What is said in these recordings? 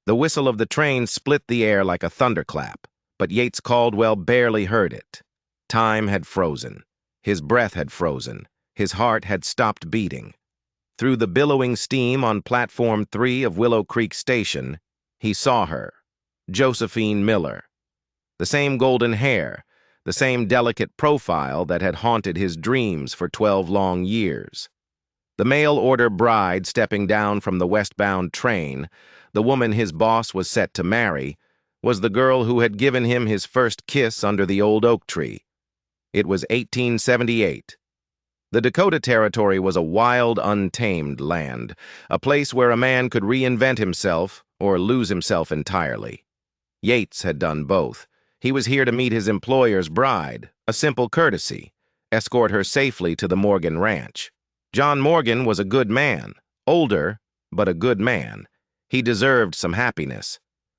The whistle of the train split the air like a thunderclap, but Yates Caldwell barely heard it. Time had frozen. His breath had frozen. His heart had stopped beating. Through the billowing steam on Platform 3 of Willow Creek Station, he saw her, Josephine Miller. The same golden hair, the same delicate profile that had haunted his dreams for 12 long years. The mail-order bride stepping down from the westbound train, the woman his boss was set to marry, was the girl who had given him his first kiss under the old oak tree. It was 1878. The Dakota Territory was a wild, untamed land, a place where a man could reinvent himself or lose himself entirely. Yates had done both. He was here to meet his employer's bride, a simple courtesy, escort her safely to the Morgan Ranch. John Morgan was a good man, older, but a good man. He deserved some happiness.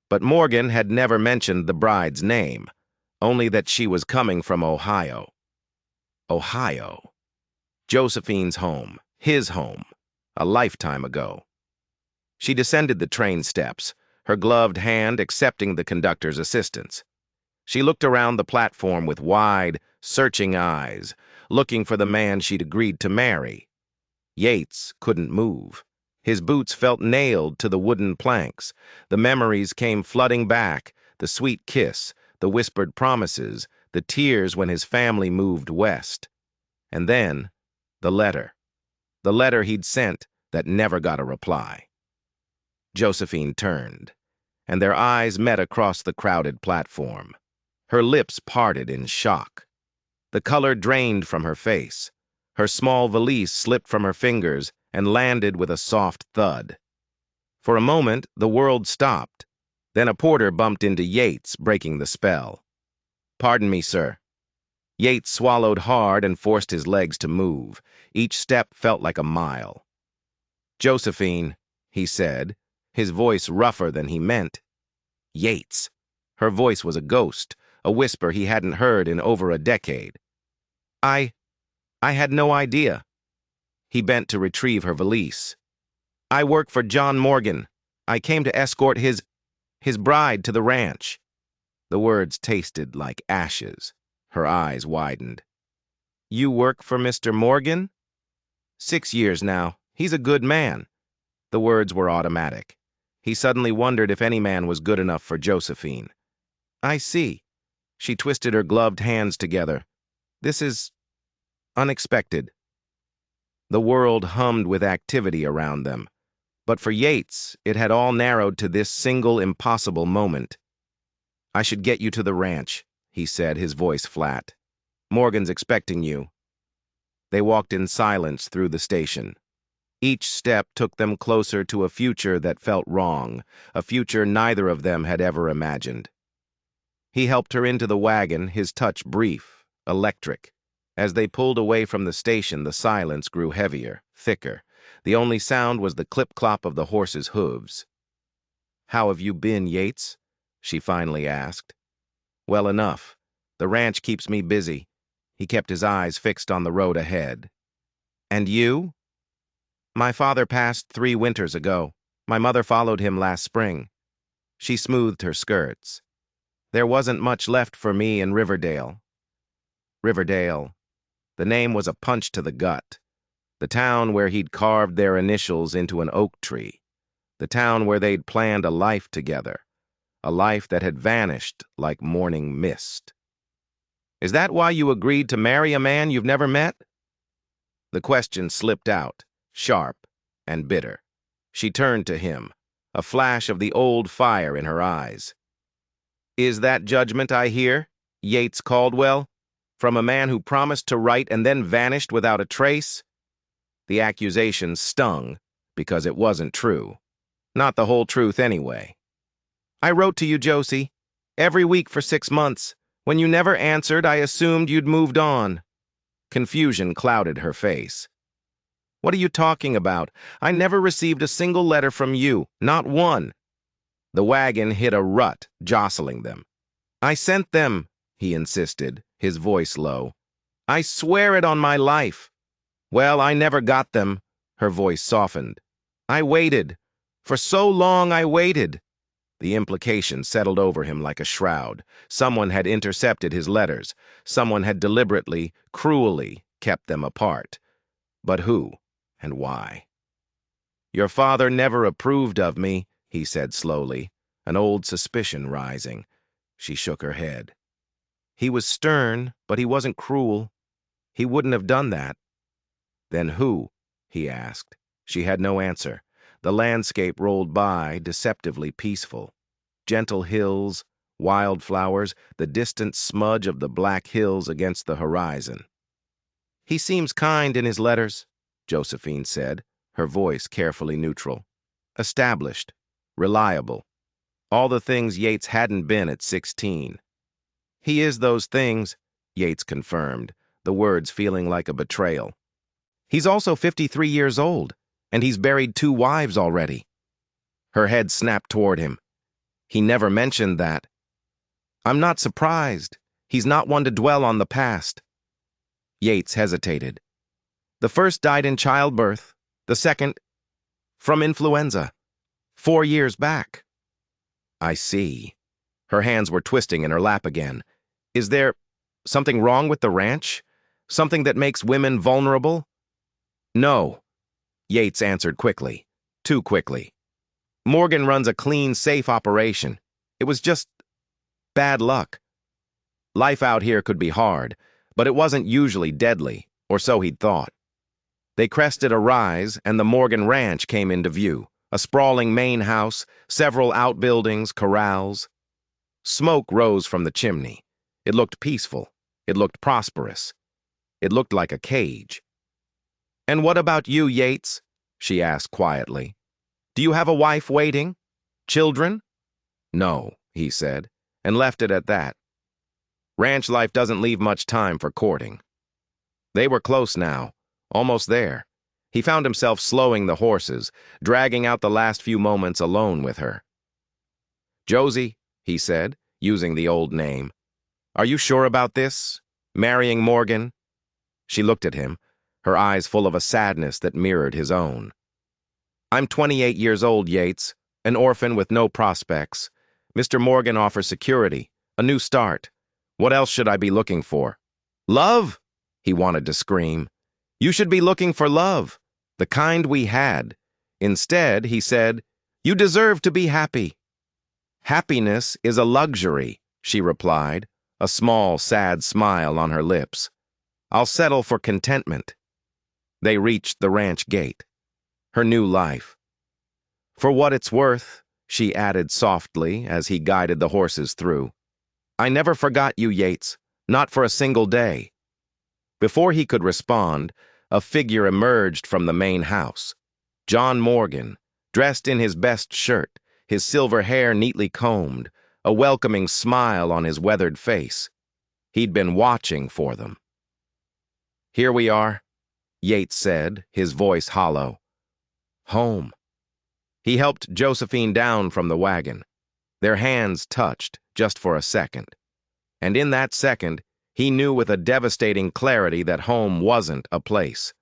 But Morgan had never mentioned the bride's name, only that she was coming from Ohio. Ohio. Josephine's home, his home, a lifetime ago. She descended the train steps, her gloved hand accepting the conductor's assistance. She looked around the platform with wide, searching eyes, looking for the man she'd agreed to marry. Yates couldn't move. His boots felt nailed to the wooden planks. The memories came flooding back, the sweet kiss, the whispered promises, the tears when his family moved west. And then, the letter he'd sent that never got a reply. Josephine turned, and their eyes met across the crowded platform. Her lips parted in shock. The color drained from her face. Her small valise slipped from her fingers and landed with a soft thud. For a moment, the world stopped. Then a porter bumped into Yates, breaking the spell. "Pardon me, sir." Yates swallowed hard and forced his legs to move. Each step felt like a mile. "Josephine," he said, his voice rougher than he meant. Yates. Her voice was a ghost, a whisper he hadn't heard in over a decade. I had no idea." He bent to retrieve her valise. "I work for John Morgan. I came to escort his bride to the ranch." The words tasted like ashes. Her eyes widened. "You work for Mr. Morgan?" "6 years now. He's a good man." The words were automatic. He suddenly wondered if any man was good enough for Josephine. "I see." She twisted her gloved hands together. "This is unexpected." The world hummed with activity around them. But for Yates, it had all narrowed to this single impossible moment. "I should get you to the ranch," he said, his voice flat. "Morgan's expecting you." They walked in silence through the station. Each step took them closer to a future that felt wrong, a future neither of them had ever imagined. He helped her into the wagon, his touch brief, electric. As they pulled away from the station, the silence grew heavier, thicker. The only sound was the clip-clop of the horse's hooves. "How have you been, Yates?" she finally asked. "Well enough. The ranch keeps me busy." He kept his eyes fixed on the road ahead. "And you?" "My father passed 3 winters ago. My mother followed him last spring." She smoothed her skirts. "There wasn't much left for me in Riverdale." Riverdale. The name was a punch to the gut. The town where he'd carved their initials into an oak tree. The town where they'd planned a life together. A life that had vanished like morning mist. "Is that why you agreed to marry a man you've never met?" The question slipped out, sharp and bitter. She turned to him, a flash of the old fire in her eyes. "Is that judgment I hear, Yates Caldwell, from a man who promised to write and then vanished without a trace?" The accusation stung because it wasn't true. Not the whole truth anyway. "I wrote to you, Josie, every week for 6 months. When you never answered, I assumed you'd moved on." Confusion clouded her face. "What are you talking about? I never received a single letter from you, not one." The wagon hit a rut, jostling them. "I sent them," he insisted, his voice low. "I swear it on my life." "Well, I never got them." Her voice softened. "I waited. For so long I waited." The implication settled over him like a shroud. Someone had intercepted his letters. Someone had deliberately, cruelly kept them apart. But who and why? "Your father never approved of me," he said slowly, an old suspicion rising. She shook her head. "He was stern, but he wasn't cruel. He wouldn't have done that." "Then who?" he asked. She had no answer. The landscape rolled by, deceptively peaceful. Gentle hills, wildflowers, the distant smudge of the black hills against the horizon. "He seems kind in his letters," Josephine said, her voice carefully neutral. "Established, reliable, all the things Yates hadn't been at 16. "He is those things," Yates confirmed, the words feeling like a betrayal. "He's also 53 years old, and he's buried 2 wives already." Her head snapped toward him. "He never mentioned that." "I'm not surprised. He's not one to dwell on the past." Yates hesitated. "The first died in childbirth. The second, from influenza. 4 years back." "I see." Her hands were twisting in her lap again. "Is there something wrong with the ranch? Something that makes women vulnerable?" "No," Yates answered quickly. Too quickly. "Morgan runs a clean, safe operation. It was just bad luck. Life out here could be hard, but it wasn't usually deadly, or so he'd thought. They crested a rise, and the Morgan Ranch came into view. A sprawling main house, several outbuildings, corrals. Smoke rose from the chimney. It looked peaceful. It looked prosperous. It looked like a cage. "And what about you, Yates?" she asked quietly. "Do you have a wife waiting? Children?" "No," he said, and left it at that. Ranch life doesn't leave much time for courting. They were close now, almost there. He found himself slowing the horses, dragging out the last few moments alone with her. "Josie," he said, using the old name, "are you sure about this? Marrying Morgan?" She looked at him, her eyes full of a sadness that mirrored his own. "I'm 28 years old, Yates, an orphan with no prospects. Mr. Morgan offers security, a new start. What else should I be looking for?" "Love?" he wanted to scream. "You should be looking for love, the kind we had. Instead," he said, "you deserve to be happy." "Happiness is a luxury," she replied, a small, sad smile on her lips. "I'll settle for contentment." They reached the ranch gate. Her new life. "For what it's worth," she added softly as he guided the horses through, "I never forgot you, Yates, not for a single day." Before he could respond, a figure emerged from the main house. John Morgan, dressed in his best shirt, his silver hair neatly combed, a welcoming smile on his weathered face. He'd been watching for them. "Here we are," Yates said, his voice hollow. "Home." He helped Josephine down from the wagon. Their hands touched, just for a second. And in that second, he knew with a devastating clarity that home wasn't a place.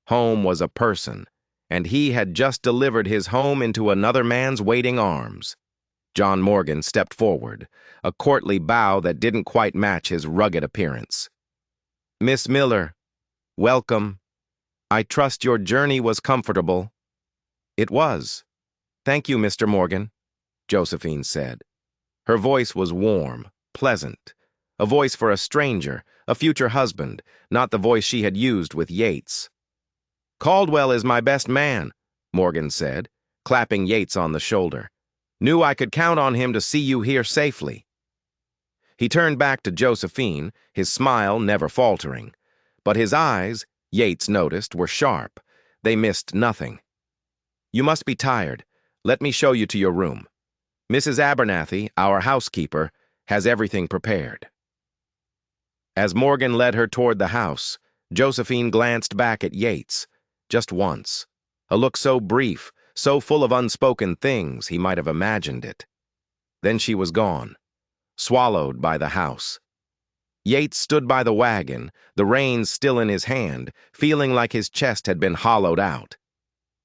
Home was a person, and he had just delivered his home into another man's waiting arms. John Morgan stepped forward, a courtly bow that didn't quite match his rugged appearance. "Miss Miller, welcome. I trust your journey was comfortable." "It was. Thank you, Mr. Morgan," Josephine said. Her voice was warm, pleasant, a voice for a stranger, a future husband, not the voice she had used with Yates. "Caldwell is my best man," Morgan said, clapping Yates on the shoulder. "Knew I could count on him to see you here safely." He turned back to Josephine, his smile never faltering. But his eyes, Yates noticed, were sharp. They missed nothing. "You must be tired. Let me show you to your room. Mrs. Abernathy, our housekeeper, has everything prepared." As Morgan led her toward the house, Josephine glanced back at Yates, just once. A look so brief, so full of unspoken things, he might have imagined it. Then she was gone, swallowed by the house. Yates stood by the wagon, the reins still in his hand, feeling like his chest had been hollowed out.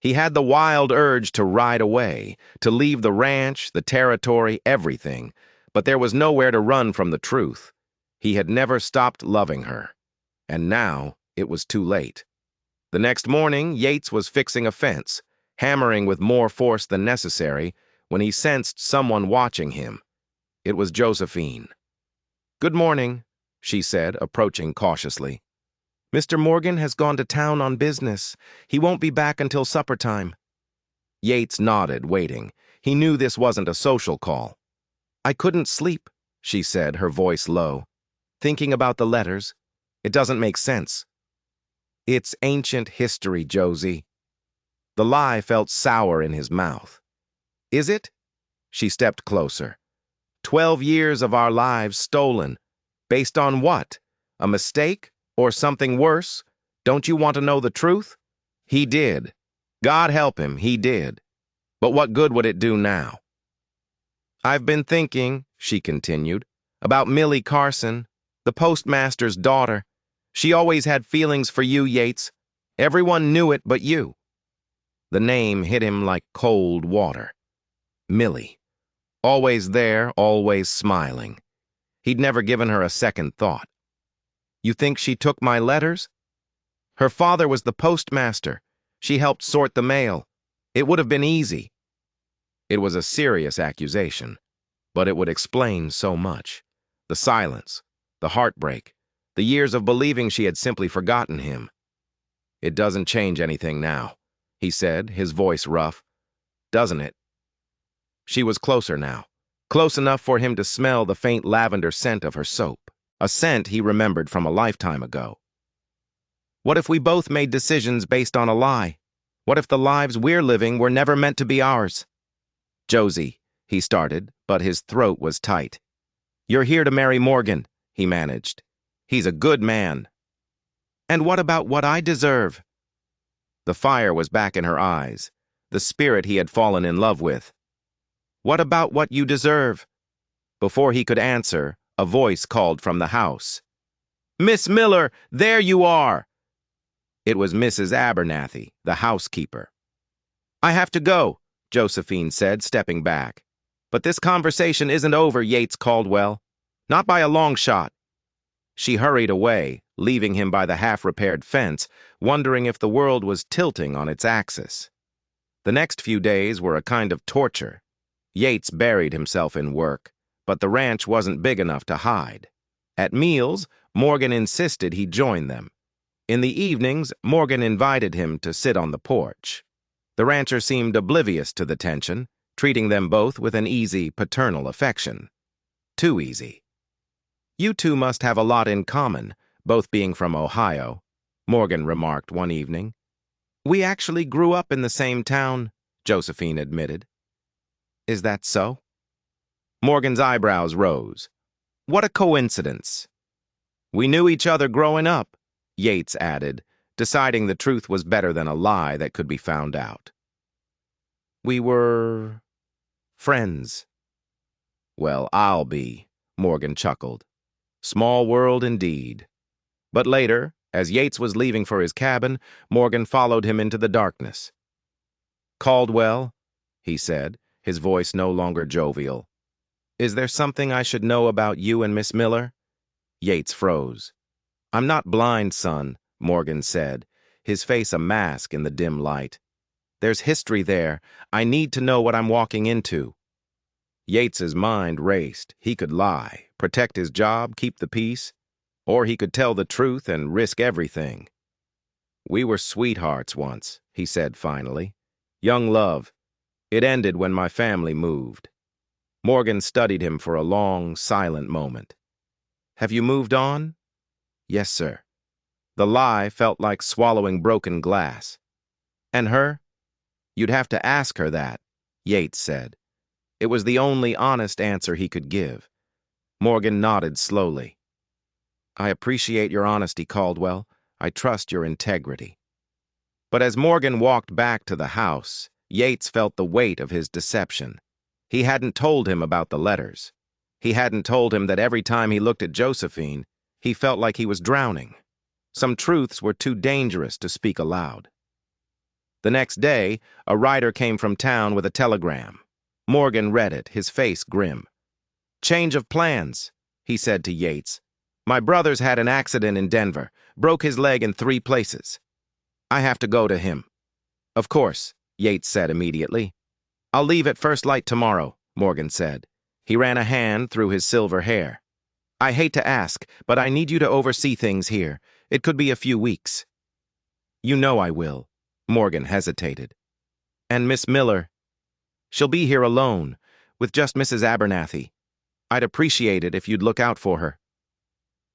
He had the wild urge to ride away, to leave the ranch, the territory, everything, but there was nowhere to run from the truth. He had never stopped loving her, and now it was too late. The next morning, Yates was fixing a fence, hammering with more force than necessary, when he sensed someone watching him. It was Josephine. "Good morning," she said, approaching cautiously. "Mr. Morgan has gone to town on business. He won't be back until supper time." Yates nodded, waiting. He knew this wasn't a social call. "I couldn't sleep," she said, her voice low. "Thinking about the letters. It doesn't make sense." "It's ancient history, Josie." The lie felt sour in his mouth. "Is it?" She stepped closer. 12 years of our lives stolen. Based on what? A mistake? Or something worse? Don't you want to know the truth? He did. God help him, he did. But what good would it do now? "I've been thinking," she continued, "about Millie Carson, the postmaster's daughter. She always had feelings for you, Yates. Everyone knew it but you." The name hit him like cold water. Millie. Always there, always smiling. He'd never given her a second thought. "You think she took my letters?" "Her father was the postmaster. She helped sort the mail. It would have been easy." It was a serious accusation, but it would explain so much. The silence, the heartbreak, the years of believing she had simply forgotten him. "It doesn't change anything now," he said, his voice rough. "Doesn't it?" She was closer now, close enough for him to smell the faint lavender scent of her soap, a scent he remembered from a lifetime ago. "What if we both made decisions based on a lie? What if the lives we're living were never meant to be ours?" "Josie," he started, but his throat was tight. "You're here to marry Morgan," he managed. "He's a good man." "And what about what I deserve?" The fire was back in her eyes, the spirit he had fallen in love with. "What about what you deserve?" Before he could answer, a voice called from the house. "Miss Miller, there you are!" It was Mrs. Abernathy, the housekeeper. "I have to go," Josephine said, stepping back. "But this conversation isn't over, Yates Caldwell. Not by a long shot." She hurried away, leaving him by the half-repaired fence, wondering if the world was tilting on its axis. The next few days were a kind of torture. Yates buried himself in work, but the ranch wasn't big enough to hide. At meals, Morgan insisted he join them. In the evenings, Morgan invited him to sit on the porch. The rancher seemed oblivious to the tension, treating them both with an easy, paternal affection. Too easy. "You two must have a lot in common, both being from Ohio," Morgan remarked one evening. "We actually grew up in the same town," Josephine admitted. "Is that so?" Morgan's eyebrows rose. "What a coincidence." "We knew each other growing up," Yates added, deciding the truth was better than a lie that could be found out. "We were friends." "Well, I'll be," Morgan chuckled. Small world indeed. But later, as Yates was leaving for his cabin, Morgan followed him into the darkness. "Caldwell," he said, his voice no longer jovial, "is there something I should know about you and Miss Miller?" Yates froze. "I'm not blind, son," Morgan said, his face a mask in the dim light. "There's history there. I need to know what I'm walking into." Yates's mind raced. He could lie, protect his job, keep the peace, or he could tell the truth and risk everything. "We were sweethearts once," he said finally. "Young love. It ended when my family moved." Morgan studied him for a long, silent moment. "Have you moved on?" "Yes, sir." The lie felt like swallowing broken glass. "And her?" "You'd have to ask her that," Yates said. It was the only honest answer he could give. Morgan nodded slowly. "I appreciate your honesty, Caldwell. I trust your integrity." But as Morgan walked back to the house, Yates felt the weight of his deception. He hadn't told him about the letters. He hadn't told him that every time he looked at Josephine, he felt like he was drowning. Some truths were too dangerous to speak aloud. The next day, a rider came from town with a telegram. Morgan read it, his face grim. "Change of plans," he said to Yates. "My brother's had an accident in Denver, broke his leg in 3 places. I have to go to him." "Of course," Yates said immediately. "I'll leave at first light tomorrow," Morgan said. He ran a hand through his silver hair. "I hate to ask, but I need you to oversee things here. It could be a few weeks." "You know I will." Morgan hesitated. "And Miss Miller, she'll be here alone, with just Mrs. Abernathy. I'd appreciate it if you'd look out for her."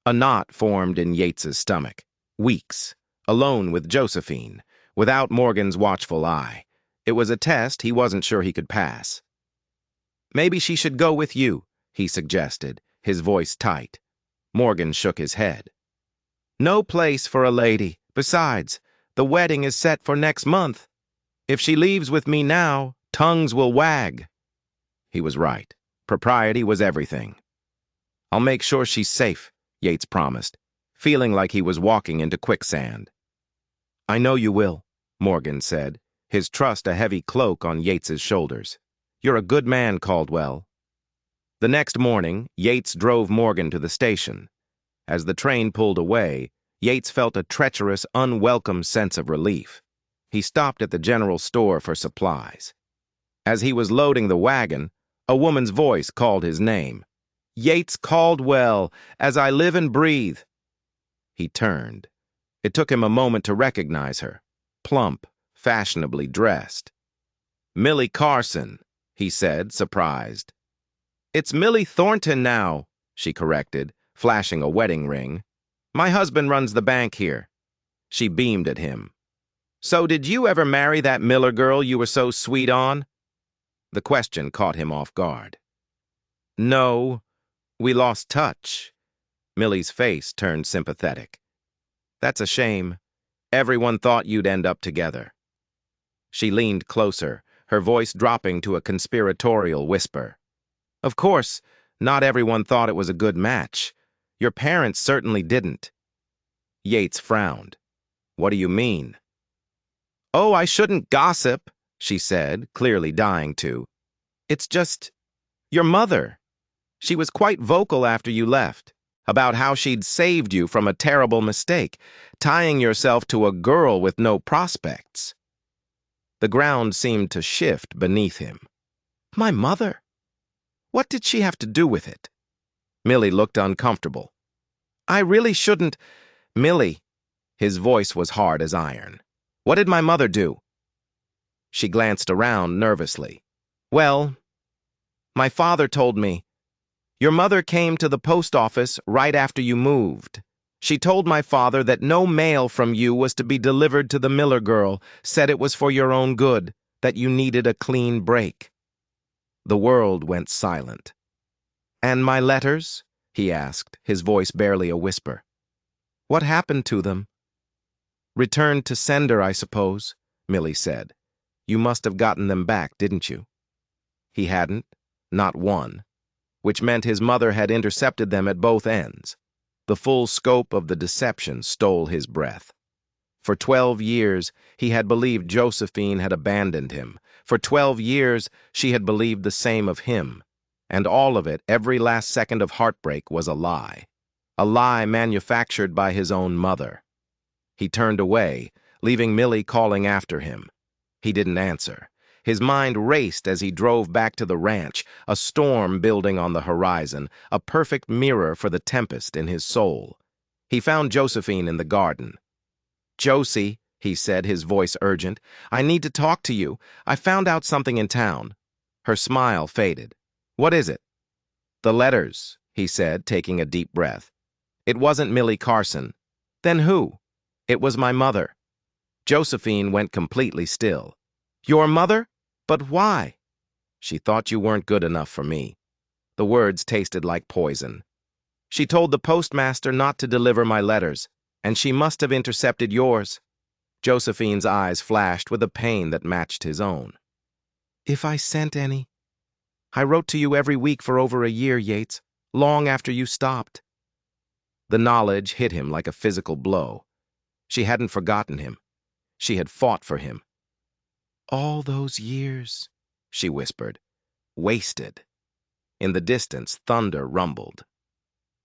A knot formed in Yates's stomach. Weeks, alone with Josephine, without Morgan's watchful eye. It was a test he wasn't sure he could pass. "Maybe she should go with you," he suggested, his voice tight. Morgan shook his head. "No place for a lady. Besides, the wedding is set for next month. If she leaves with me now, tongues will wag." He was right. Propriety was everything. "I'll make sure she's safe," Yates promised, feeling like he was walking into quicksand. "I know you will," Morgan said, his trust a heavy cloak on Yates's shoulders. "You're a good man, Caldwell." The next morning, Yates drove Morgan to the station. As the train pulled away, Yates felt a treacherous, unwelcome sense of relief. He stopped at the general store for supplies. As he was loading the wagon, a woman's voice called his name. "Yates Caldwell, as I live and breathe." He turned. It took him a moment to recognize her, plump, fashionably dressed. "Millie Carson," he said, surprised. "It's Millie Thornton now," she corrected, flashing a wedding ring. "My husband runs the bank here." She beamed at him. "So did you ever marry that Miller girl you were so sweet on?" The question caught him off guard. "No, we lost touch." Millie's face turned sympathetic. "That's a shame. Everyone thought you'd end up together." She leaned closer, her voice dropping to a conspiratorial whisper. "Of course, not everyone thought it was a good match. Your parents certainly didn't." Yates frowned. "What do you mean?" "Oh, I shouldn't gossip," she said, clearly dying to. "It's just your mother. She was quite vocal after you left, about how she'd saved you from a terrible mistake, tying yourself to a girl with no prospects." The ground seemed to shift beneath him. My mother? What did she have to do with it? Millie looked uncomfortable. "I really shouldn't—" "Millie." His voice was hard as iron. "What did my mother do?" She glanced around nervously. "Well, my father told me. Your mother came to the post office right after you moved. She told my father that no mail from you was to be delivered to the Miller girl, said it was for your own good, that you needed a clean break." The world went silent. "And my letters?" he asked, his voice barely a whisper. "What happened to them?" "Returned to sender, I suppose," Millie said. "You must have gotten them back, didn't you?" He hadn't, not one, which meant his mother had intercepted them at both ends. The full scope of the deception stole his breath. For 12 years, he had believed Josephine had abandoned him. For 12 years, she had believed the same of him. And all of it, every last second of heartbreak, was a lie manufactured by his own mother. He turned away, leaving Millie calling after him. He didn't answer. His mind raced as he drove back to the ranch, a storm building on the horizon, a perfect mirror for the tempest in his soul. He found Josephine in the garden. "Josie," he said, his voice urgent, "I need to talk to you. I found out something in town." Her smile faded. "What is it?" "The letters," he said, taking a deep breath. "It wasn't Millie Carson." "Then who?" "It was my mother." Josephine went completely still. "Your mother? But why?" "She thought you weren't good enough for me." The words tasted like poison. "She told the postmaster not to deliver my letters, and she must have intercepted yours." Josephine's eyes flashed with a pain that matched his own. "If I sent any? I wrote to you every week for over a year, Yates, long after you stopped." The knowledge hit him like a physical blow. She hadn't forgotten him. She had fought for him. All those years, she whispered. Wasted. In the distance, thunder rumbled.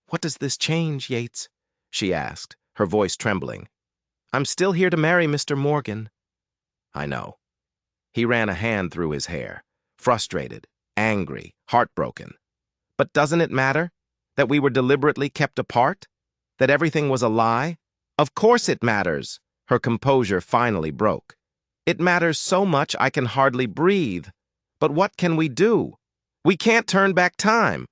What does this change, Yates? She asked, her voice trembling. I'm still here to marry Mr. Morgan. I know. He ran a hand through his hair, frustrated, angry, heartbroken. But doesn't it matter? That we were deliberately kept apart? That everything was a lie? Of course it matters. Her composure finally broke. It matters so much I can hardly breathe. But what can we do? We can't turn back time.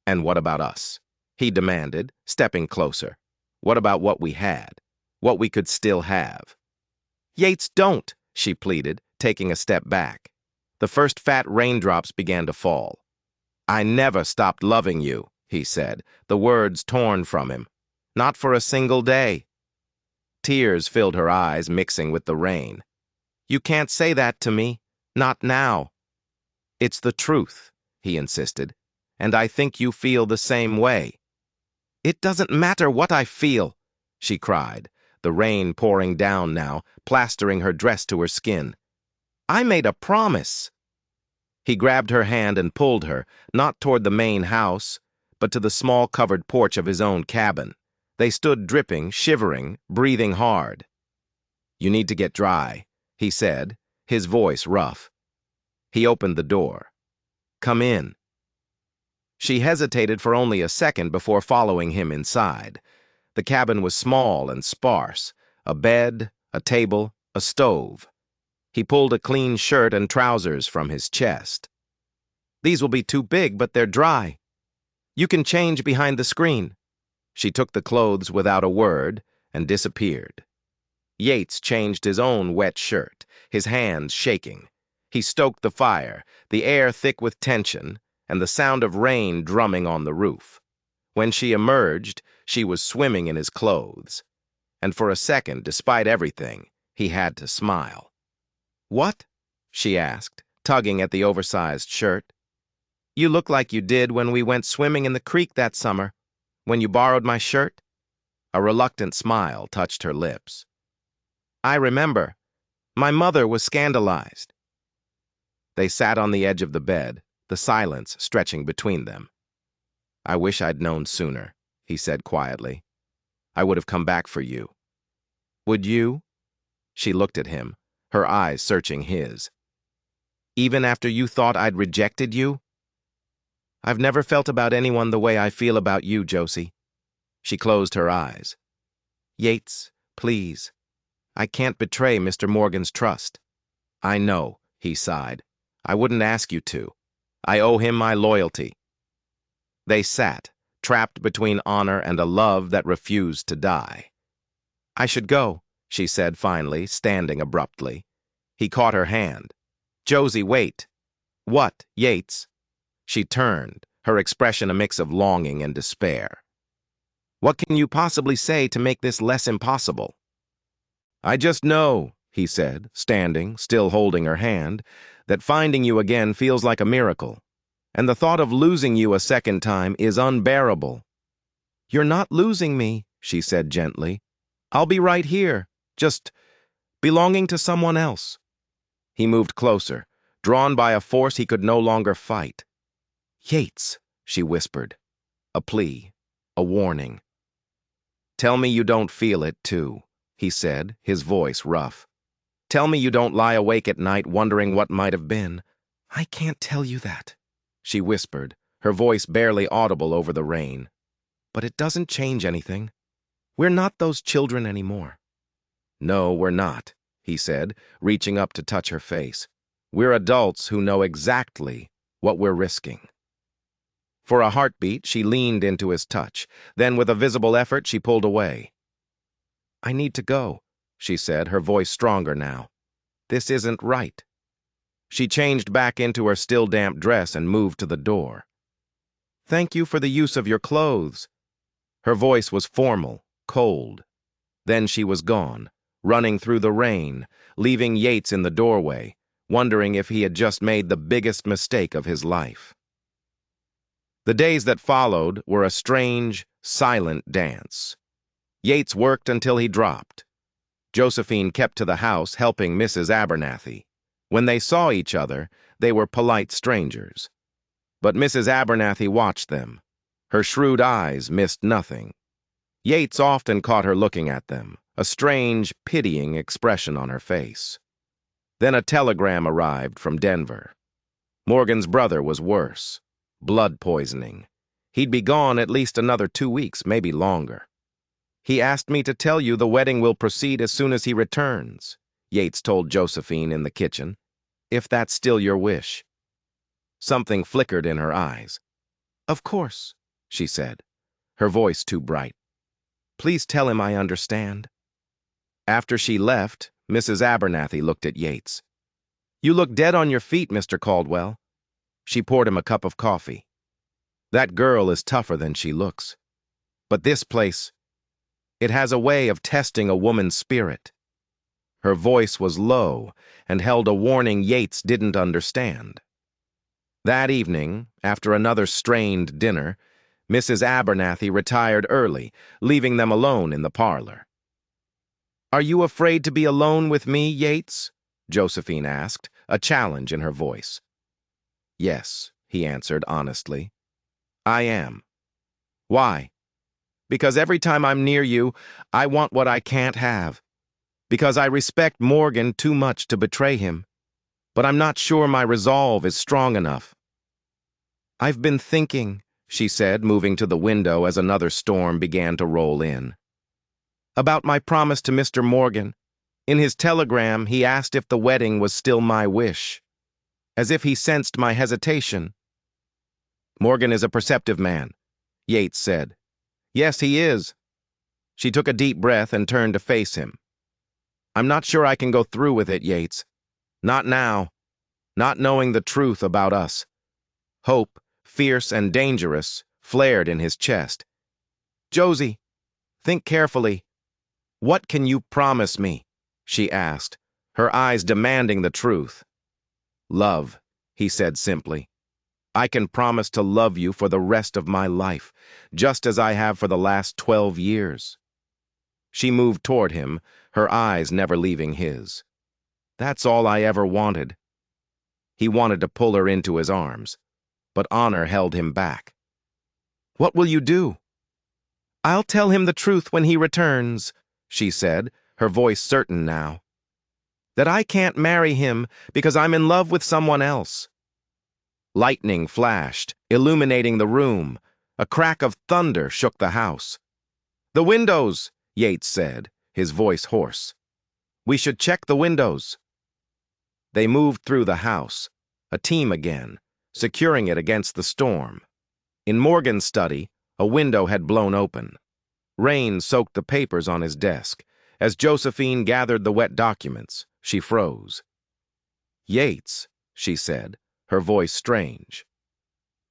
And what about us? He demanded, stepping closer. What about what we had? What we could still have? Yates, don't, she pleaded, taking a step back. The first fat raindrops began to fall. I never stopped loving you, he said, the words torn from him. Not for a single day. Tears filled her eyes, mixing with the rain. You can't say that to me. Not now. It's the truth, he insisted, and I think you feel the same way. It doesn't matter what I feel, she cried, the rain pouring down now, plastering her dress to her skin. I made a promise. He grabbed her hand and pulled her, not toward the main house, but to the small covered porch of his own cabin. They stood dripping, shivering, breathing hard. You need to get dry, he said, his voice rough. He opened the door. Come in. She hesitated for only a second before following him inside. The cabin was small and sparse, a bed, a table, a stove. He pulled a clean shirt and trousers from his chest. These will be too big, but they're dry. You can change behind the screen. She took the clothes without a word and disappeared. Yates changed his own wet shirt, his hands shaking. He stoked the fire, the air thick with tension, and the sound of rain drumming on the roof. When she emerged, she was swimming in his clothes. And for a second, despite everything, he had to smile. What? She asked, tugging at the oversized shirt. You look like you did when we went swimming in the creek that summer, when you borrowed my shirt. A reluctant smile touched her lips. I remember. My mother was scandalized. They sat on the edge of the bed, the silence stretching between them. I wish I'd known sooner, he said quietly. I would have come back for you. Would you? She looked at him, her eyes searching his. Even after you thought I'd rejected you? I've never felt about anyone the way I feel about you, Josie. She closed her eyes. Yates, please. I can't betray Mr. Morgan's trust. I know, he sighed. I wouldn't ask you to. I owe him my loyalty. They sat, trapped between honor and a love that refused to die. I should go, she said finally, standing abruptly. He caught her hand. Josie, wait. What, Yates? She turned, her expression a mix of longing and despair. What can you possibly say to make this less impossible? I just know, he said, standing, still holding her hand, that finding you again feels like a miracle, and the thought of losing you a second time is unbearable. You're not losing me, she said gently. I'll be right here, just belonging to someone else. He moved closer, drawn by a force he could no longer fight. Yates, she whispered, a plea, a warning. Tell me you don't feel it, too, he said, his voice rough. Tell me you don't lie awake at night wondering what might have been. I can't tell you that, she whispered, her voice barely audible over the rain. But it doesn't change anything. We're not those children anymore. No, we're not, he said, reaching up to touch her face. We're adults who know exactly what we're risking. For a heartbeat, she leaned into his touch. Then, with a visible effort, she pulled away. I need to go, she said, her voice stronger now. This isn't right. She changed back into her still damp dress and moved to the door. Thank you for the use of your clothes. Her voice was formal, cold. Then she was gone, running through the rain, leaving Yates in the doorway, wondering if he had just made the biggest mistake of his life. The days that followed were a strange, silent dance. Yates worked until he dropped. Josephine kept to the house, helping Mrs. Abernathy. When they saw each other, they were polite strangers. But Mrs. Abernathy watched them. Her shrewd eyes missed nothing. Yates often caught her looking at them, a strange, pitying expression on her face. Then a telegram arrived from Denver. Morgan's brother was worse. Blood poisoning. He'd be gone at least another 2 weeks, maybe longer. He asked me to tell you the wedding will proceed as soon as he returns, Yates told Josephine in the kitchen, if that's still your wish. Something flickered in her eyes. Of course, she said, her voice too bright. Please tell him I understand. After she left, Mrs. Abernathy looked at Yates. You look dead on your feet, Mr. Caldwell. She poured him a cup of coffee. That girl is tougher than she looks. But this place, it has a way of testing a woman's spirit. Her voice was low and held a warning Yates didn't understand. That evening, after another strained dinner, Mrs. Abernathy retired early, leaving them alone in the parlor. Are you afraid to be alone with me, Yates? Josephine asked, a challenge in her voice. Yes, he answered honestly. I am. Why? Because every time I'm near you, I want what I can't have. Because I respect Morgan too much to betray him. But I'm not sure my resolve is strong enough. I've been thinking, she said, moving to the window as another storm began to roll in. About my promise to Mr. Morgan. In his telegram, he asked if the wedding was still my wish. As if he sensed my hesitation. Morgan is a perceptive man, Yates said. Yes, he is. She took a deep breath and turned to face him. I'm not sure I can go through with it, Yates. Not now. Not knowing the truth about us. Hope, fierce and dangerous, flared in his chest. Josie, think carefully. What can you promise me? She asked, her eyes demanding the truth. Love, he said simply. I can promise to love you for the rest of my life, just as I have for the last 12 years. She moved toward him, her eyes never leaving his. That's all I ever wanted. He wanted to pull her into his arms, but honor held him back. What will you do? I'll tell him the truth when he returns, she said, her voice certain now. That I can't marry him because I'm in love with someone else. Lightning flashed, illuminating the room. A crack of thunder shook the house. The windows, Yates said, his voice hoarse. We should check the windows. They moved through the house, a team again, securing it against the storm. In Morgan's study, a window had blown open. Rain soaked the papers on his desk. As Josephine gathered the wet documents, she froze. Yates, she said, her voice strange.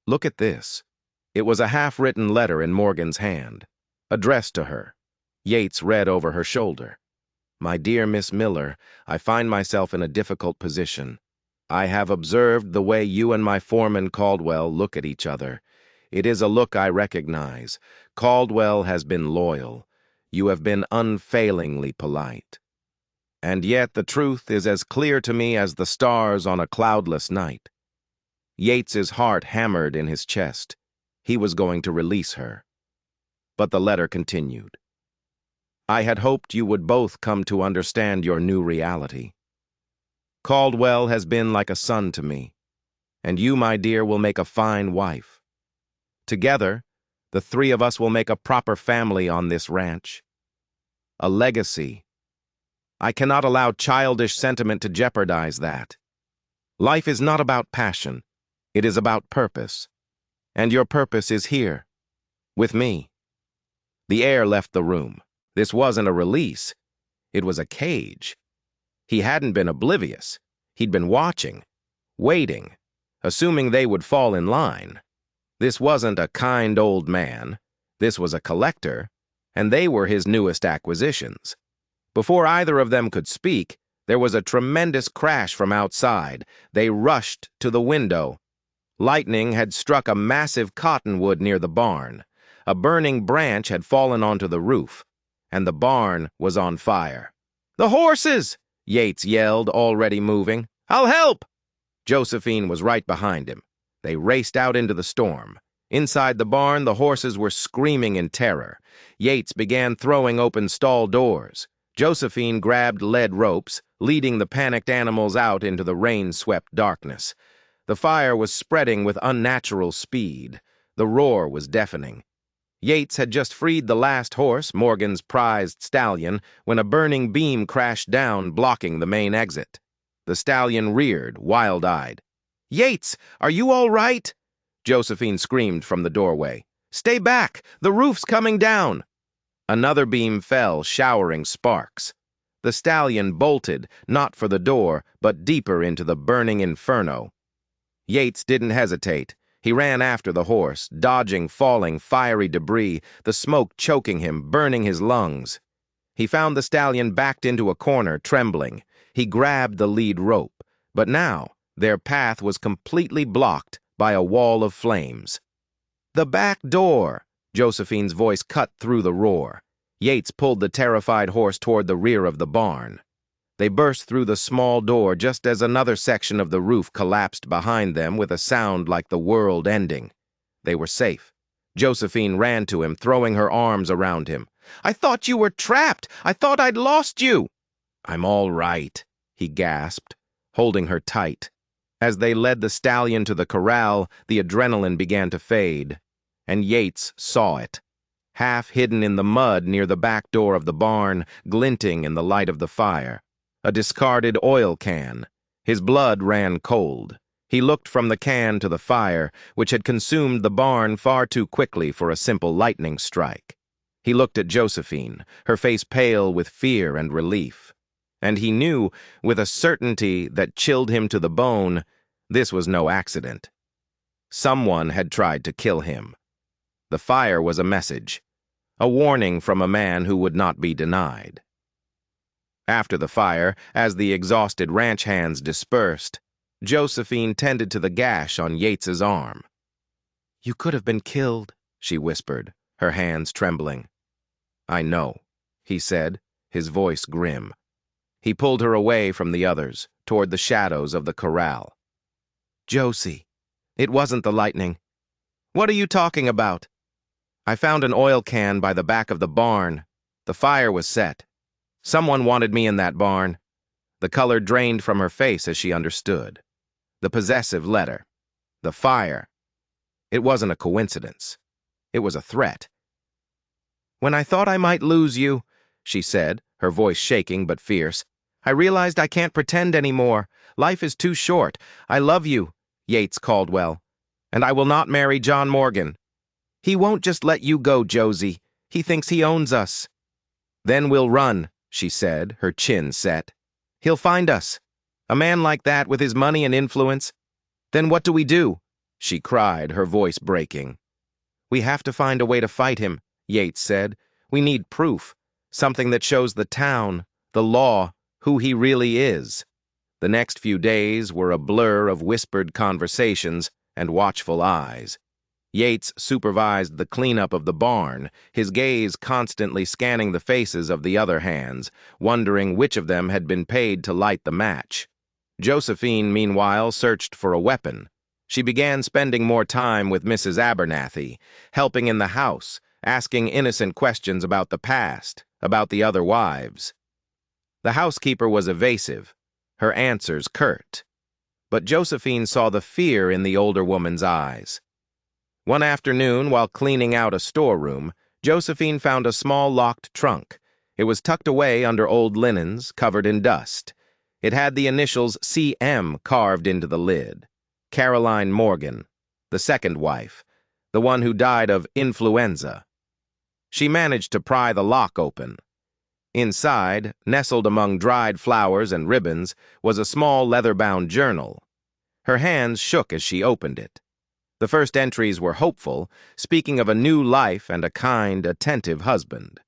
Look at this. It was a half-written letter in Morgan's hand, addressed to her. Yates read over her shoulder. My dear Miss Miller, I find myself in a difficult position. I have observed the way you and my foreman Caldwell look at each other. It is a look I recognize. Caldwell has been loyal. You have been unfailingly polite. And yet the truth is as clear to me as the stars on a cloudless night. Yates's heart hammered in his chest. He was going to release her. But the letter continued. I had hoped you would both come to understand your new reality. Caldwell has been like a son to me, and you, my dear, will make a fine wife. Together, the three of us will make a proper family on this ranch. A legacy. I cannot allow childish sentiment to jeopardize that. Life is not about passion. It is about purpose. And your purpose is here, with me. The air left the room. This wasn't a release. It was a cage. He hadn't been oblivious. He'd been watching, waiting, assuming they would fall in line. This wasn't a kind old man. This was a collector, and they were his newest acquisitions. Before either of them could speak, there was a tremendous crash from outside. They rushed to the window. Lightning had struck a massive cottonwood near the barn. A burning branch had fallen onto the roof, and the barn was on fire. The horses! Yates yelled, already moving. I'll help! Josephine was right behind him. They raced out into the storm. Inside the barn, the horses were screaming in terror. Yates began throwing open stall doors. Josephine grabbed lead ropes, leading the panicked animals out into the rain-swept darkness. The fire was spreading with unnatural speed. The roar was deafening. Yates had just freed the last horse, Morgan's prized stallion, when a burning beam crashed down, blocking the main exit. The stallion reared, wild-eyed. "Yates, are you all right?" Josephine screamed from the doorway. "Stay back! The roof's coming down!" Another beam fell, showering sparks. The stallion bolted, not for the door, but deeper into the burning inferno. Yates didn't hesitate. He ran after the horse, dodging falling, fiery debris, the smoke choking him, burning his lungs. He found the stallion backed into a corner, trembling. He grabbed the lead rope, but now their path was completely blocked by a wall of flames. "The back door!" Josephine's voice cut through the roar. Yates pulled the terrified horse toward the rear of the barn. They burst through the small door just as another section of the roof collapsed behind them with a sound like the world ending. They were safe. Josephine ran to him, throwing her arms around him. "I thought you were trapped! I thought I'd lost you!" "I'm all right," he gasped, holding her tight. As they led the stallion to the corral, the adrenaline began to fade, and Yates saw it. Half hidden in the mud near the back door of the barn, glinting in the light of the fire. A discarded oil can. His blood ran cold. He looked from the can to the fire, which had consumed the barn far too quickly for a simple lightning strike. He looked at Josephine, her face pale with fear and relief. And he knew, with a certainty that chilled him to the bone, this was no accident. Someone had tried to kill him. The fire was a message, a warning from a man who would not be denied. After the fire, as the exhausted ranch hands dispersed, Josephine tended to the gash on Yates's arm. "You could have been killed," she whispered, her hands trembling. "I know," he said, his voice grim. He pulled her away from the others, toward the shadows of the corral. "Josie, it wasn't the lightning." "What are you talking about?" "I found an oil can by the back of the barn. The fire was set. Someone wanted me in that barn." The color drained from her face as she understood. The possessive letter. The fire. It wasn't a coincidence. It was a threat. "When I thought I might lose you," she said, her voice shaking but fierce, "I realized I can't pretend anymore. Life is too short. I love you, Yates Caldwell, and I will not marry John Morgan. He won't just let you go, Josie. He thinks he owns us." "Then we'll run," she said, her chin set. "He'll find us. A man like that with his money and influence. Then what do we do?" she cried, her voice breaking. "We have to find a way to fight him," Yates said. "We need proof. Something that shows the town, the law, who he really is." The next few days were a blur of whispered conversations and watchful eyes. Yates supervised the cleanup of the barn, his gaze constantly scanning the faces of the other hands, wondering which of them had been paid to light the match. Josephine, meanwhile, searched for a weapon. She began spending more time with Mrs. Abernathy, helping in the house, asking innocent questions about the past, about the other wives. The housekeeper was evasive, her answers curt. But Josephine saw the fear in the older woman's eyes. One afternoon, while cleaning out a storeroom, Josephine found a small locked trunk. It was tucked away under old linens, covered in dust. It had the initials CM carved into the lid. Caroline Morgan, the second wife, the one who died of influenza. She managed to pry the lock open. Inside, nestled among dried flowers and ribbons, was a small leather-bound journal. Her hands shook as she opened it. The first entries were hopeful, speaking of a new life and a kind, attentive husband.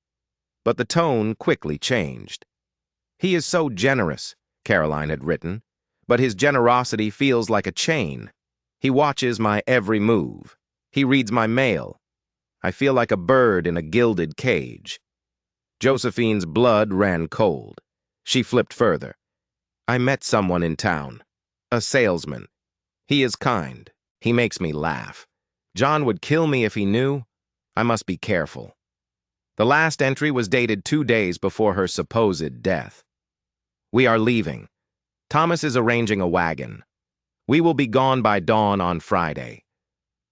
But the tone quickly changed. "He is so generous," Caroline had written, "but his generosity feels like a chain. He watches my every move. He reads my mail. I feel like a bird in a gilded cage." Josephine's blood ran cold. She flipped further. "I met someone in town. A salesman. He is kind. He makes me laugh. John would kill me if he knew. I must be careful. The last entry was dated 2 days before her supposed death. We are leaving. Thomas is arranging a wagon. We will be gone by dawn on Friday.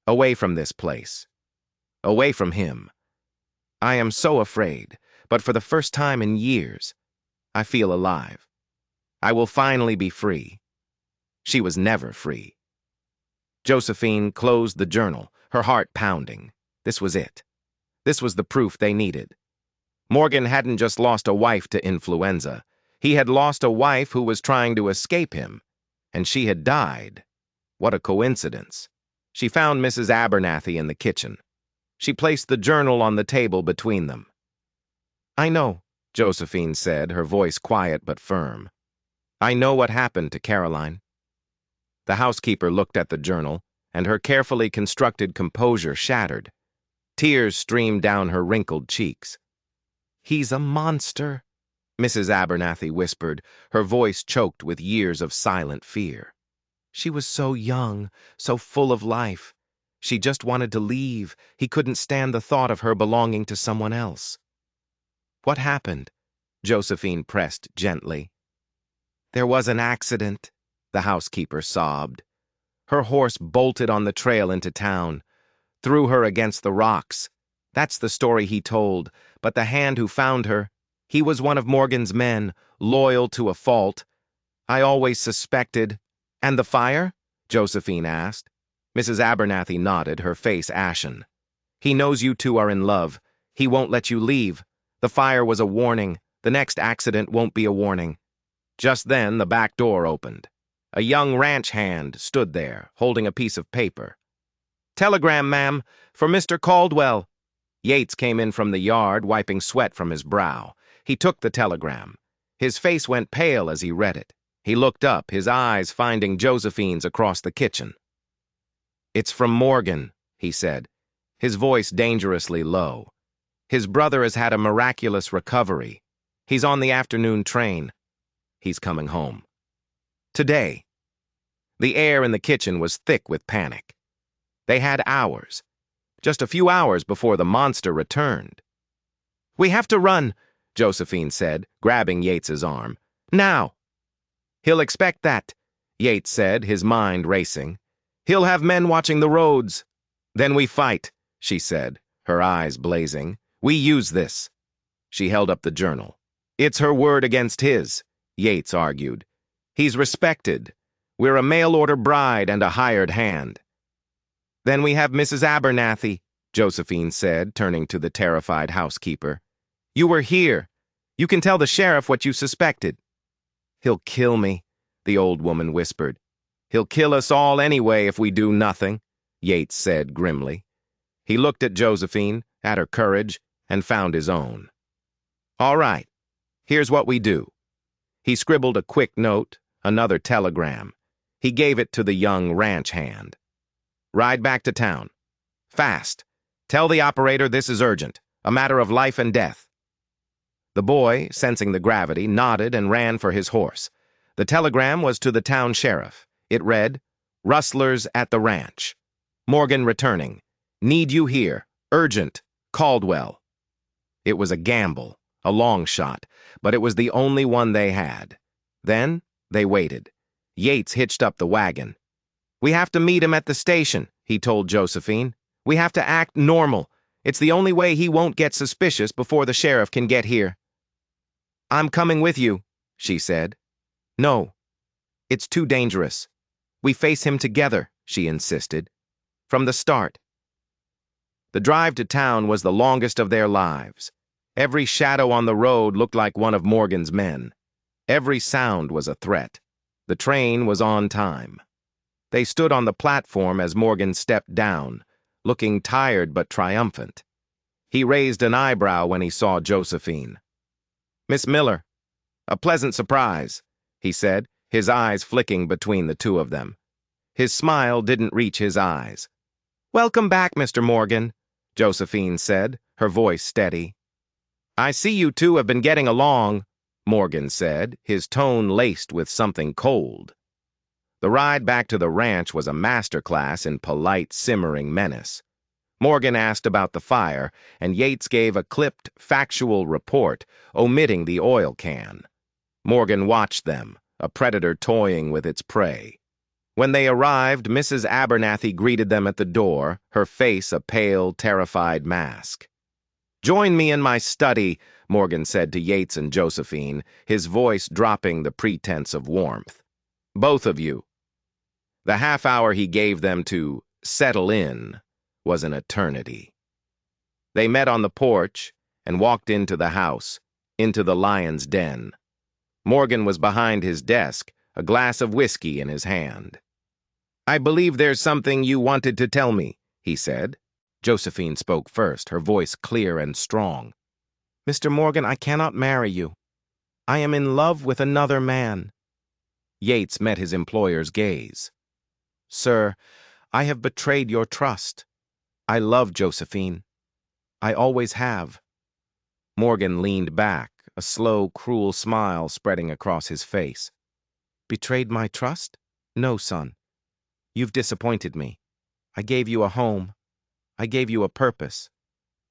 Away from this place. Away from him. I am so afraid, but for the first time in years, I feel alive. I will finally be free. She was never free. Josephine closed the journal, her heart pounding. This was it. This was the proof they needed. Morgan hadn't just lost a wife to influenza. He had lost a wife who was trying to escape him, and she had died. What a coincidence. She found Mrs. Abernathy in the kitchen. She placed the journal on the table between them. I know, Josephine said, her voice quiet but firm. I know what happened to Caroline. The housekeeper looked at the journal, and her carefully constructed composure shattered. Tears streamed down her wrinkled cheeks. He's a monster, Mrs. Abernathy whispered, her voice choked with years of silent fear. She was so young, so full of life. She just wanted to leave. He couldn't stand the thought of her belonging to someone else. What happened? Josephine pressed gently. There was an accident, the housekeeper sobbed. Her horse bolted on the trail into town, threw her against the rocks. That's the story he told, but the hand who found her, he was one of Morgan's men, loyal to a fault. I always suspected. And the fire? Josephine asked. Mrs. Abernathy nodded, her face ashen. He knows you two are in love. He won't let you leave. The fire was a warning. The next accident won't be a warning. Just then, the back door opened. A young ranch hand stood there, holding a piece of paper. Telegram, ma'am, for Mr. Caldwell. Yates came in from the yard, wiping sweat from his brow. He took the telegram. His face went pale as he read it. He looked up, his eyes finding Josephine's across the kitchen. It's from Morgan, he said, his voice dangerously low. His brother has had a miraculous recovery. He's on the afternoon train. He's coming home. Today. The air in the kitchen was thick with panic. They had hours. Just a few hours before the monster returned. We have to run, Josephine said, grabbing Yates's arm. Now! He'll expect that, Yates said, his mind racing. He'll have men watching the roads. Then we fight, she said, her eyes blazing. We use this. She held up the journal. It's her word against his, Yates argued. He's respected. We're a mail-order bride and a hired hand. Then we have Mrs. Abernathy, Josephine said, turning to the terrified housekeeper. You were here. You can tell the sheriff what you suspected. He'll kill me, the old woman whispered. He'll kill us all anyway if we do nothing, Yates said grimly. He looked at Josephine, at her courage, and found his own. All right, here's what we do. He scribbled a quick note, another telegram. He gave it to the young ranch hand. Ride back to town. Fast. Tell the operator this is urgent, a matter of life and death. The boy, sensing the gravity, nodded and ran for his horse. The telegram was to the town sheriff. It read, Rustlers at the ranch. Morgan returning. Need you here. Urgent. Caldwell. It was a gamble, a long shot, but it was the only one they had. Then they waited. Yates hitched up the wagon. We have to meet him at the station, he told Josephine. We have to act normal. It's the only way he won't get suspicious before the sheriff can get here. I'm coming with you, she said. No. It's too dangerous. We face him together, she insisted. From the start. The drive to town was the longest of their lives. Every shadow on the road looked like one of Morgan's men. Every sound was a threat. The train was on time. They stood on the platform as Morgan stepped down, looking tired but triumphant. He raised an eyebrow when he saw Josephine. Miss Miller, a pleasant surprise, he said, his eyes flicking between the two of them. His smile didn't reach his eyes. Welcome back, Mr. Morgan, Josephine said, her voice steady. I see you two have been getting along, Morgan said, his tone laced with something cold. The ride back to the ranch was a masterclass in polite, simmering menace. Morgan asked about the fire, and Yates gave a clipped, factual report, omitting the oil can. Morgan watched them, a predator toying with its prey. When they arrived, Mrs. Abernathy greeted them at the door, her face a pale, terrified mask. "Join me in my study," Morgan said to Yates and Josephine, his voice dropping the pretense of warmth. "Both of you." The half-hour he gave them to settle in was an eternity. They met on the porch and walked into the house, into the lion's den. Morgan was behind his desk, a glass of whiskey in his hand. "I believe there's something you wanted to tell me," he said. Josephine spoke first, her voice clear and strong. "Mr. Morgan, I cannot marry you. I am in love with another man." Yates met his employer's gaze. "Sir, I have betrayed your trust. I love Josephine. I always have." Morgan leaned back, a slow, cruel smile spreading across his face. "Betrayed my trust? No, son. You've disappointed me. I gave you a home. I gave you a purpose.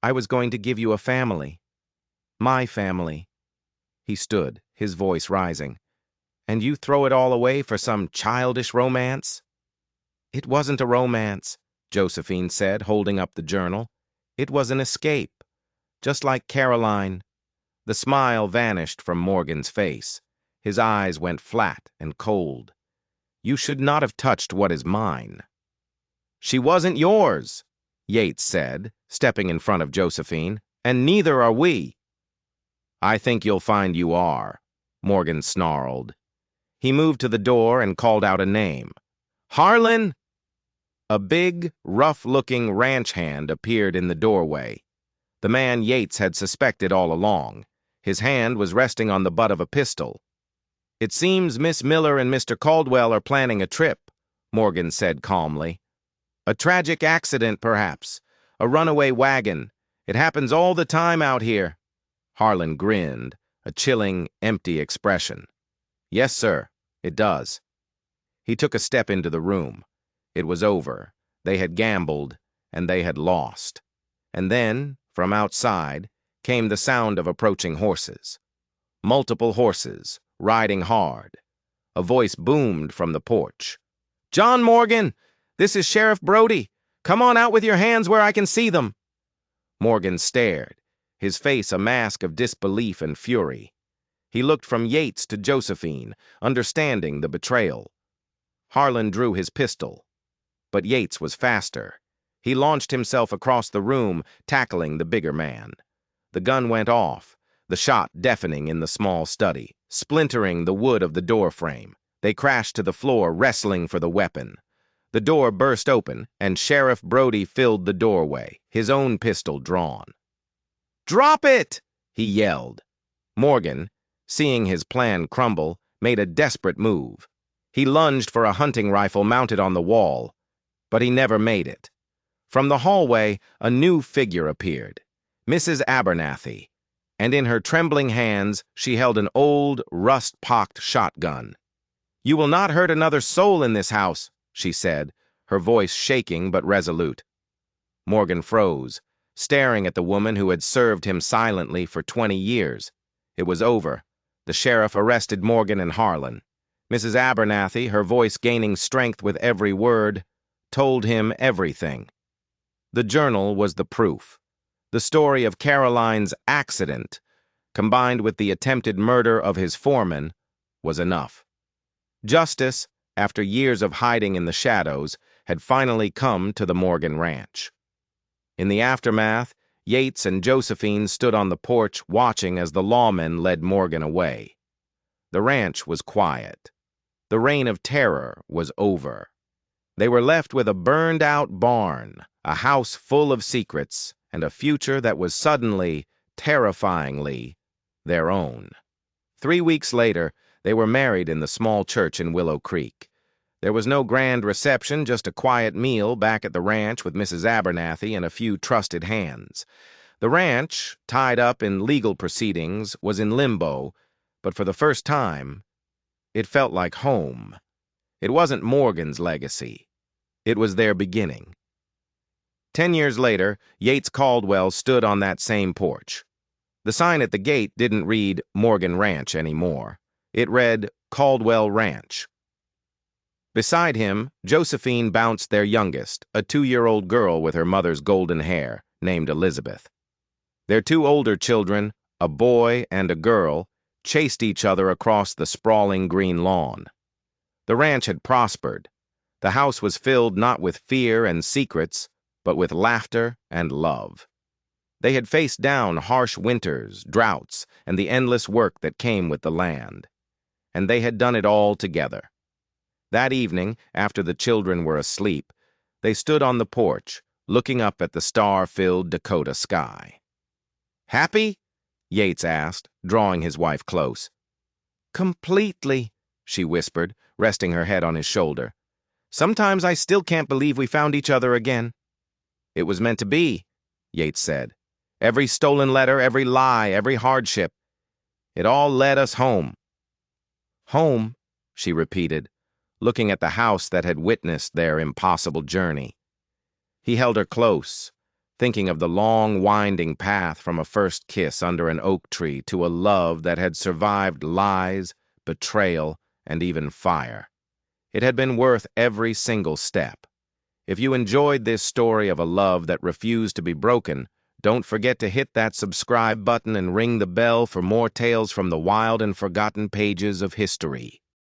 I was going to give you a family. My family." He stood, his voice rising. "And you throw it all away for some childish romance?" "It wasn't a romance," Josephine said, holding up the journal. "It was an escape. Just like Caroline." The smile vanished from Morgan's face. His eyes went flat and cold. "You should not have touched what is mine." "She wasn't yours," Yates said, stepping in front of Josephine, "and neither are we." "I think you'll find you are," Morgan snarled. He moved to the door and called out a name. "Harlan!" A big, rough-looking ranch hand appeared in the doorway. The man Yates had suspected all along. His hand was resting on the butt of a pistol. "It seems Miss Miller and Mr. Caldwell are planning a trip," Morgan said calmly. "A tragic accident, perhaps. A runaway wagon. It happens all the time out here." Harlan grinned, a chilling, empty expression. "Yes, sir, it does." He took a step into the room. It was over. They had gambled, and they had lost. And then, from outside, came the sound of approaching horses. Multiple horses, riding hard. A voice boomed from the porch. "John Morgan, this is Sheriff Brody. Come on out with your hands where I can see them." Morgan stared, his face a mask of disbelief and fury. He looked from Yates to Josephine, understanding the betrayal. Harlan drew his pistol. But Yates was faster. He launched himself across the room, tackling the bigger man. The gun went off, the shot deafening in the small study, splintering the wood of the door frame. They crashed to the floor, wrestling for the weapon. The door burst open, and Sheriff Brody filled the doorway, his own pistol drawn. "Drop it!" he yelled. Morgan, seeing his plan crumble, made a desperate move. He lunged for a hunting rifle mounted on the wall, but he never made it. From the hallway, a new figure appeared, Mrs. Abernathy, and in her trembling hands she held an old, rust-pocked shotgun. "You will not hurt another soul in this house," she said, her voice shaking but resolute. Morgan froze, staring at the woman who had served him silently for 20 years. It was over. The sheriff arrested Morgan and Harlan. Mrs. Abernathy, her voice gaining strength with every word, told him everything. The journal was the proof. The story of Caroline's accident, combined with the attempted murder of his foreman, was enough. Justice, after years of hiding in the shadows, had finally come to the Morgan Ranch. In the aftermath, Yates and Josephine stood on the porch watching as the lawmen led Morgan away. The ranch was quiet. The reign of terror was over. They were left with a burned-out barn, a house full of secrets, and a future that was suddenly, terrifyingly, their own. 3 weeks later, they were married in the small church in Willow Creek. There was no grand reception, just a quiet meal back at the ranch with Mrs. Abernathy and a few trusted hands. The ranch, tied up in legal proceedings, was in limbo, but for the first time, it felt like home. It wasn't Morgan's legacy. It was their beginning. 10 years later, Yates Caldwell stood on that same porch. The sign at the gate didn't read Morgan Ranch anymore. It read Caldwell Ranch. Beside him, Josephine bounced their youngest, a 2-year-old girl with her mother's golden hair, named Elizabeth. Their 2 older children, a boy and a girl, chased each other across the sprawling green lawn. The ranch had prospered. The house was filled not with fear and secrets, but with laughter and love. They had faced down harsh winters, droughts, and the endless work that came with the land. And they had done it all together. That evening, after the children were asleep, they stood on the porch, looking up at the star-filled Dakota sky. "Happy?" Yates asked, drawing his wife close. "Completely," she whispered, resting her head on his shoulder. "Sometimes I still can't believe we found each other again." "It was meant to be," Yates said. "Every stolen letter, every lie, every hardship. It all led us home." "Home," she repeated, looking at the house that had witnessed their impossible journey. He held her close, thinking of the long, winding path from a first kiss under an oak tree to a love that had survived lies, betrayal, and even fire. It had been worth every single step. If you enjoyed this story of a love that refused to be broken, don't forget to hit that subscribe button and ring the bell for more tales from the wild and forgotten pages of history.